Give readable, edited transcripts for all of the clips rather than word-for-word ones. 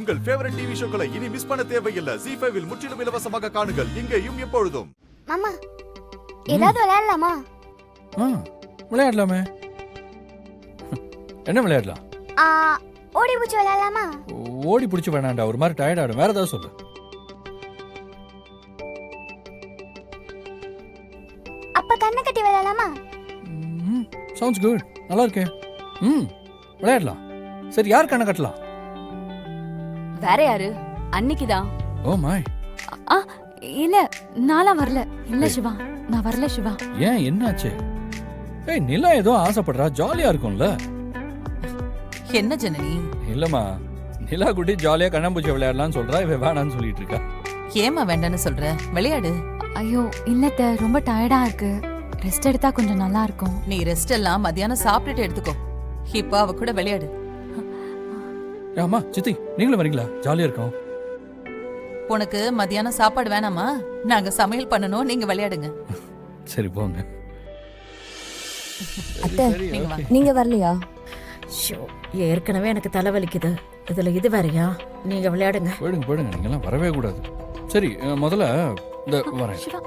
உங்கள் favourite TV ஷோக்களை இனி miss பண்ண தேவையில்லை. ஜீ5 இல் முற்றிலும் இலவசமாக காணுங்கள். இங்கேயும் எப்பொழுதும். மாமா ஏதாவது விளையாடலாமா? விளையாடலாமே. என்ன விளையாடலாம்? ஓடி பிடிச்சி விளையாடலாமா? ஓடி பிடிச்சி வேணாண்டா, ஒரு மாதிரி டயர்ட் ஆடும். வேற ஏதாவது சொல்லு. அப்ப கண்ணை கட்டி விளையாடலாமா? Sounds good. நல்லா இருக்கே. விளையாடலாம். சரி, யார் கண்ணை கட்டலாம்? வேற யாரு? அன்னைக்குதான். ஓ மாய். இல்ல நான்லாம் வரல. இல்ல சிவா, நான் வரல சிவா. ஏன், என்னாச்சு? ஏய், நிலா ஏதோ ஆசைப்படுறா, ஜாலியா இருக்கும்ல. என்ன ஜனனி? இல்லம்மா, நிலா குட்டி ஜாலியா கண்ணாம்பூச்சி விளையாடலாம்னு சொல்றா, இவ வேணான்னு சொல்லிட்டு இருக்கா. ஏமா வேண்டான்னு சொல்ற? விளையாடு. ஐயோ இல்லத்த, ரொம்ப டயர்டா இருக்கு. ரெஸ்ட் எடுத்தா கொஞ்சம் நல்லா இருக்கும். நீ ரெஸ்ட் எல்லாம் மத்தியானம் சாப்பிட்டுட்டு எடுத்துக்கோ. இப்ப அவ கூட விளையாடு. அம்மா, சித்தி நீங்களும் வரீங்களா? ஜாலியா இருக்கும். உனக்கு மத்தியானம் சாப்பாடு வேணாமா? நாங்க சமையல் பண்ணணும், நீங்க விளையாடுங்க. சரி போங்க. அத்தை, நீங்க வரலையா? ஏற்கனவே எனக்கு தலைவலிக்குது, இதுல இது வேறையா? நீங்க விளையாடுங்க. போயிடுங்க போயிடுங்க, நீங்கெல்லாம் வரவே கூடாது. சரி, முதல்ல இந்த வரேன். Siva,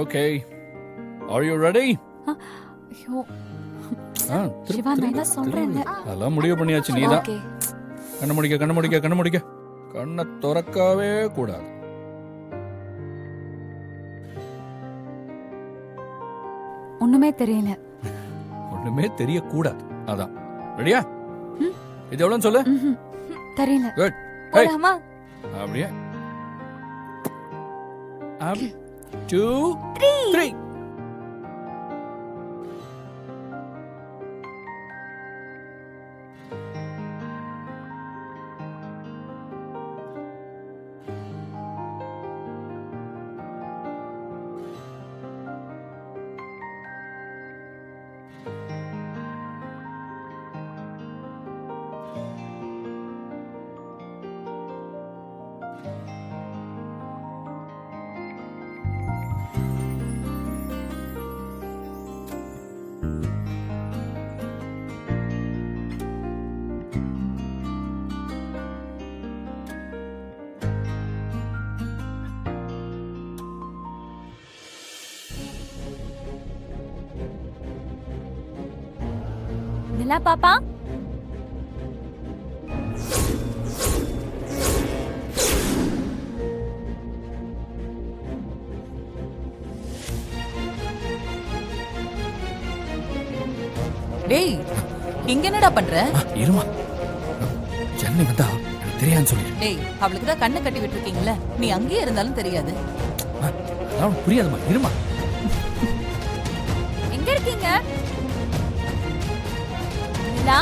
okay, are you ready? ஐயோ சிவா, நான் என்ன சொல்றேன்ல. அதெல்லாம் முடிவு பண்ணியாச்சு. நீதான் ஓகே. கண்ண முடிக்க கண்ண முடிக்க கண்ண முடிக்க. கண்ணை திறக்கவே கூடாது. ஒண்ணுமே தெரியல. ஒண்ணுமே தெரியக்கூடாது. அதான். ரெடியா? இது எவ்வளவுன்னு சொல்லு. தெரியல. குட். போலாமா? அப்படியே. 1 2 3. நிலா பாப்பா, டேய், இங்க என்னடா பண்ற? இருமா, ஜனனி வந்தா எனக்கு தெரியாதுன்னு சொல்லி. டேய், அவளுக்கு தான் கண்ணை கட்டி விட்டுருக்கீங்கல்ல, நீ அங்கேயே இருந்தாலும் தெரியாது. அதான் புரியாதுமா, இருமா. எங்க இருக்கீங்க? நிலா,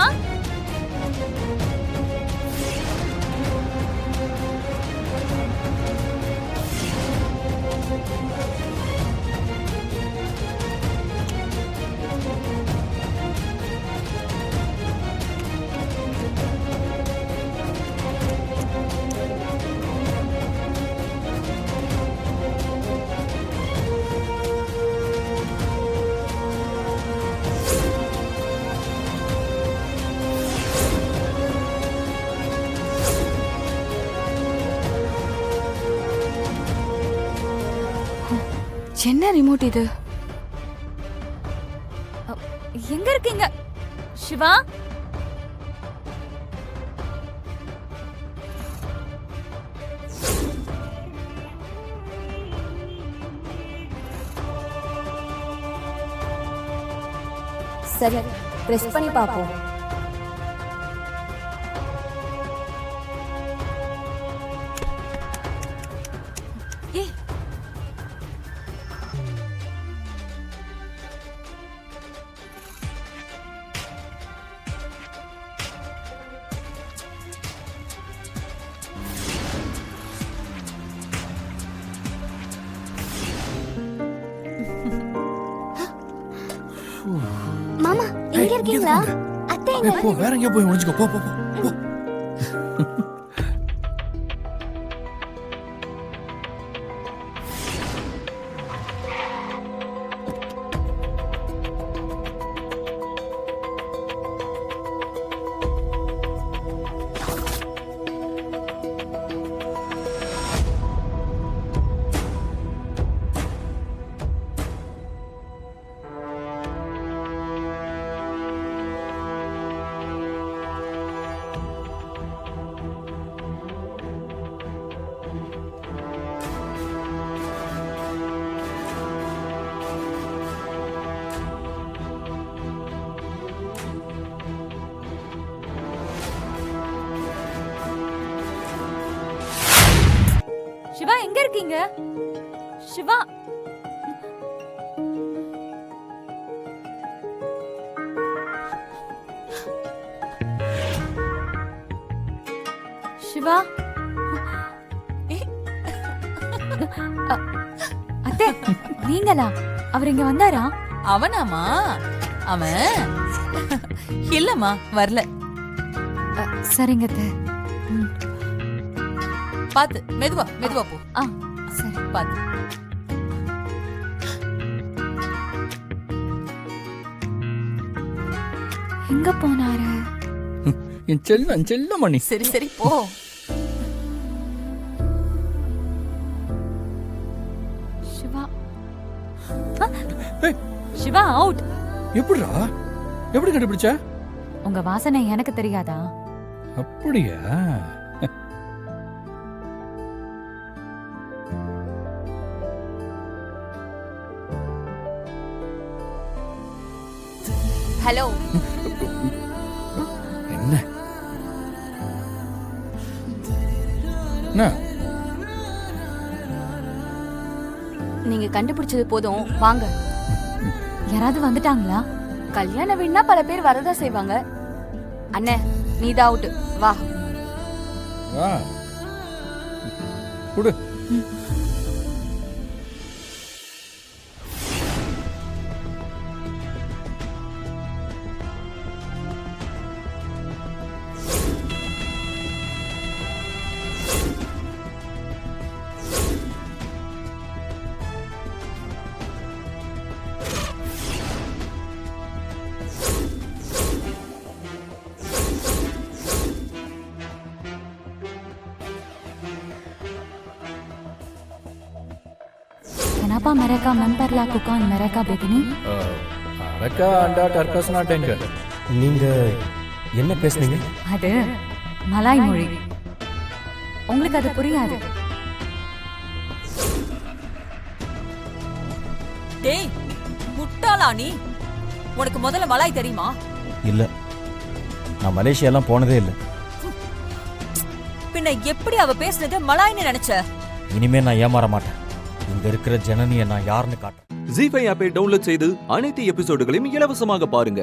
என்ன ரிமோட் இது? எங்க இருக்கீங்க சிவா? சரி, பிரஸ் பண்ணி பாப்போம். மாமா எங்க இருக்கீங்களா? அத்தை எங்க? போ, வேற எங்கேயோ போய் ஒளிஞ்சுக்கோ. போ போ போ. இருக்கீங்க? சிவா சிவா அத்தை, நீங்களா? அவர் இங்க வந்தாரா? அவனாமா? அவன் இல்லம்மா, வரல. சரிங்க அத்தை. பாத்து மெதுவா மெதுவா போ. ஆ சரி. பாத்து. எங்க போனாரு? என் செல்ல மணி. சரி சரி போ. சிவா சிவா அவுட். எப்படிடா? எப்படி கண்டுபிடிச்ச? உங்க வாசனை எனக்கு தெரியாதா? அப்படியா? ஹலோ. என்ன என்ன? நீங்க கண்டுபிடிச்சது போதும், வாங்க. யாராவது வந்துட்டாங்களா? கல்யாண வீடுனா பல பேர் வரதா செய்வாங்க. அண்ணே, நீதான் அவுட், வா. வா குடு. Kenapa mereka memperlakukan mereka begini? Mereka anda terkesana dengan. நீங்க என்ன பேசுனீங்க? அது மலாய் மொழி. உங்களுக்கு அது புரியாது. டேய், முட்டாளா நீ? உனக்கு முதல்ல மலாய் தெரியுமா? இல்ல, நான் மலேசியாலாம் போனதே இல்ல. பின்ன எப்படி அவ பேசுனது மலாய்னு நினைச்ச? இனிமே நான் ஏமாற மாட்டேன். இங்க இருக்கிற ஜனனியை நான் யாருன்னு காட்டுறேன். ஜீ5 ஆப்பை டவுன்லோட் செய்து அனைத்து எபிசோடுகளையும் இலவசமாக பாருங்க.